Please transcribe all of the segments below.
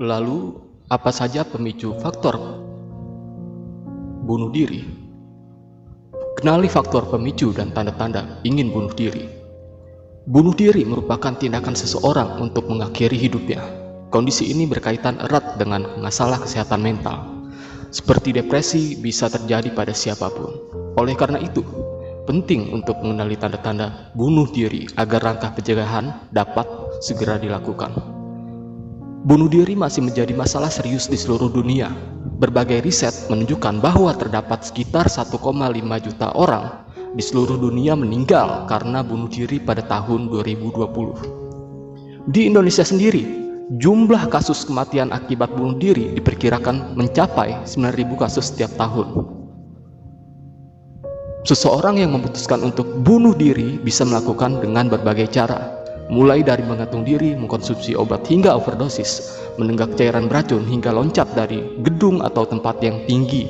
Lalu, apa saja pemicu faktor bunuh diri? Kenali faktor pemicu dan tanda-tanda ingin bunuh diri. Bunuh diri merupakan tindakan seseorang untuk mengakhiri hidupnya. Kondisi ini berkaitan erat dengan masalah kesehatan mental. Seperti depresi bisa terjadi pada siapapun. Oleh karena itu, penting untuk mengenali tanda-tanda bunuh diri agar langkah pencegahan dapat segera dilakukan. Bunuh diri masih menjadi masalah serius di seluruh dunia. Berbagai riset menunjukkan bahwa terdapat sekitar 1,5 juta orang di seluruh dunia meninggal karena bunuh diri pada tahun 2020. Di Indonesia sendiri, jumlah kasus kematian akibat bunuh diri diperkirakan mencapai 9.000 kasus setiap tahun. Seseorang yang memutuskan untuk bunuh diri bisa melakukan dengan berbagai cara, mulai dari menggantung diri, mengkonsumsi obat hingga overdosis, menenggak cairan beracun, hingga loncat dari gedung atau tempat yang tinggi.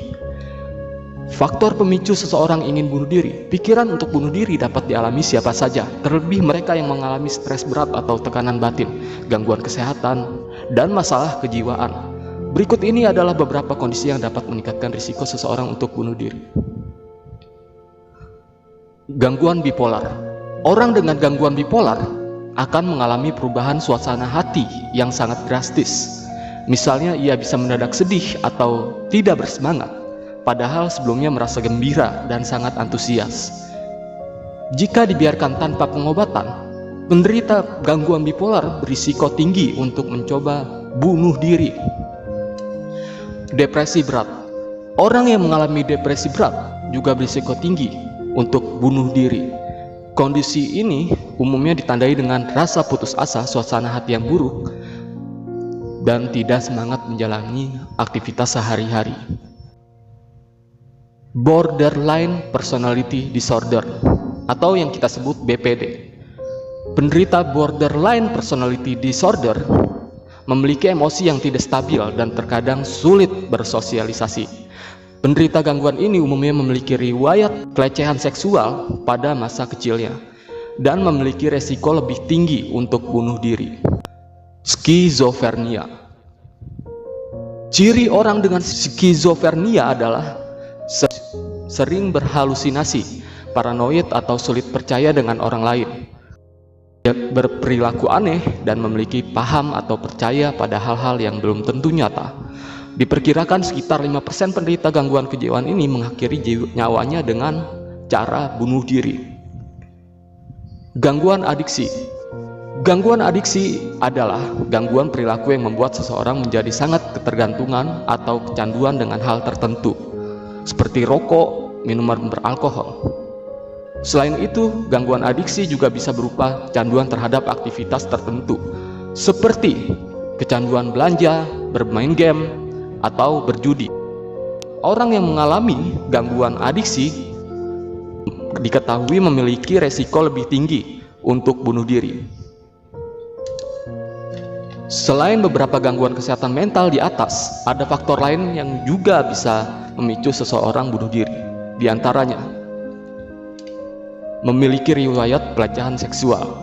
Faktor pemicu seseorang ingin bunuh diri. Pikiran untuk bunuh diri dapat dialami siapa saja, terlebih mereka yang mengalami stres berat atau tekanan batin, gangguan kesehatan, dan masalah kejiwaan. Berikut ini adalah beberapa kondisi yang dapat meningkatkan risiko seseorang untuk bunuh diri. Gangguan bipolar. Orang dengan gangguan bipolar akan mengalami perubahan suasana hati yang sangat drastis. Misalnya ia bisa mendadak sedih atau tidak bersemangat, padahal sebelumnya merasa gembira dan sangat antusias. Jika dibiarkan tanpa pengobatan, penderita gangguan bipolar berisiko tinggi untuk mencoba bunuh diri. Depresi berat. Orang yang mengalami depresi berat juga berisiko tinggi untuk bunuh diri. Kondisi ini umumnya ditandai dengan rasa putus asa, suasana hati yang buruk, dan tidak semangat menjalani aktivitas sehari-hari. Borderline Personality Disorder atau yang kita sebut BPD. Penderita Borderline Personality Disorder memiliki emosi yang tidak stabil dan terkadang sulit bersosialisasi. Penderita gangguan ini umumnya memiliki riwayat pelecehan seksual pada masa kecilnya dan memiliki resiko lebih tinggi untuk bunuh diri. Skizofrenia. Ciri orang dengan skizofrenia adalah sering berhalusinasi, paranoid atau sulit percaya dengan orang lain. Dia berperilaku aneh dan memiliki paham atau percaya pada hal-hal yang belum tentu nyata. Diperkirakan sekitar 5% penderita gangguan kejiwaan ini mengakhiri nyawanya dengan cara bunuh diri. Gangguan adiksi. Gangguan adiksi adalah gangguan perilaku yang membuat seseorang menjadi sangat ketergantungan atau kecanduan dengan hal tertentu, seperti rokok, minuman beralkohol. Selain itu, gangguan adiksi juga bisa berupa kecanduan terhadap aktivitas tertentu, seperti kecanduan belanja, bermain game, atau berjudi. Orang yang mengalami gangguan adiksi diketahui memiliki resiko lebih tinggi untuk bunuh diri. Selain beberapa gangguan kesehatan mental di atas, ada faktor lain yang juga bisa memicu seseorang bunuh diri. Di antaranya, memiliki riwayat pelecehan seksual,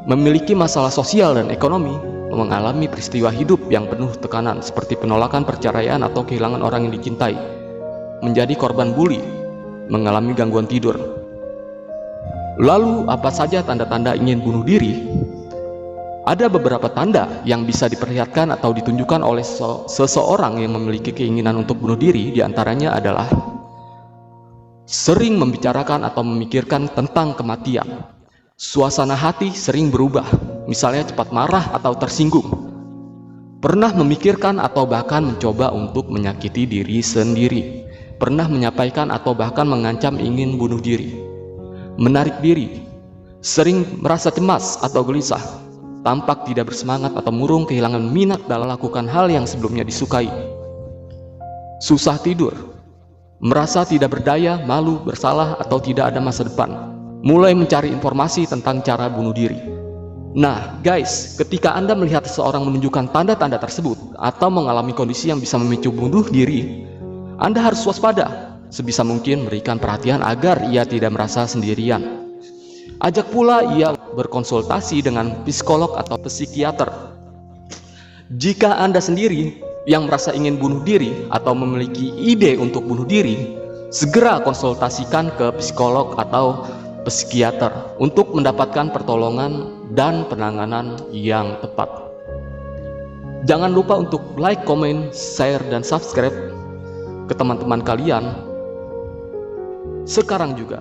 memiliki masalah sosial dan ekonomi, mengalami peristiwa hidup yang penuh tekanan seperti penolakan perceraian atau kehilangan orang yang dicintai, menjadi korban bully, mengalami gangguan tidur. Lalu, apa saja tanda-tanda ingin bunuh diri? Ada beberapa tanda yang bisa diperlihatkan atau ditunjukkan oleh seseorang yang memiliki keinginan untuk bunuh diri. Di antaranya adalah sering membicarakan atau memikirkan tentang kematian. Suasana hati sering berubah, misalnya cepat marah atau tersinggung. Pernah memikirkan atau bahkan mencoba untuk menyakiti diri sendiri. Pernah menyampaikan atau bahkan mengancam ingin bunuh diri. Menarik diri. Sering merasa cemas atau gelisah. Tampak tidak bersemangat atau murung, kehilangan minat dalam melakukan hal yang sebelumnya disukai. Susah tidur. Merasa tidak berdaya, malu, bersalah, atau tidak ada masa depan. Mulai mencari informasi tentang cara bunuh diri. Nah guys, ketika Anda melihat seseorang menunjukkan tanda-tanda tersebut atau mengalami kondisi yang bisa memicu bunuh diri, Anda harus waspada. Sebisa mungkin berikan perhatian agar ia tidak merasa sendirian. Ajak pula ia berkonsultasi dengan psikolog atau psikiater. Jika Anda sendiri yang merasa ingin bunuh diri atau memiliki ide untuk bunuh diri, segera konsultasikan ke psikolog atau psikiater untuk mendapatkan pertolongan dan penanganan yang tepat. Jangan lupa untuk like, comment, share, dan subscribe ke teman-teman kalian sekarang juga.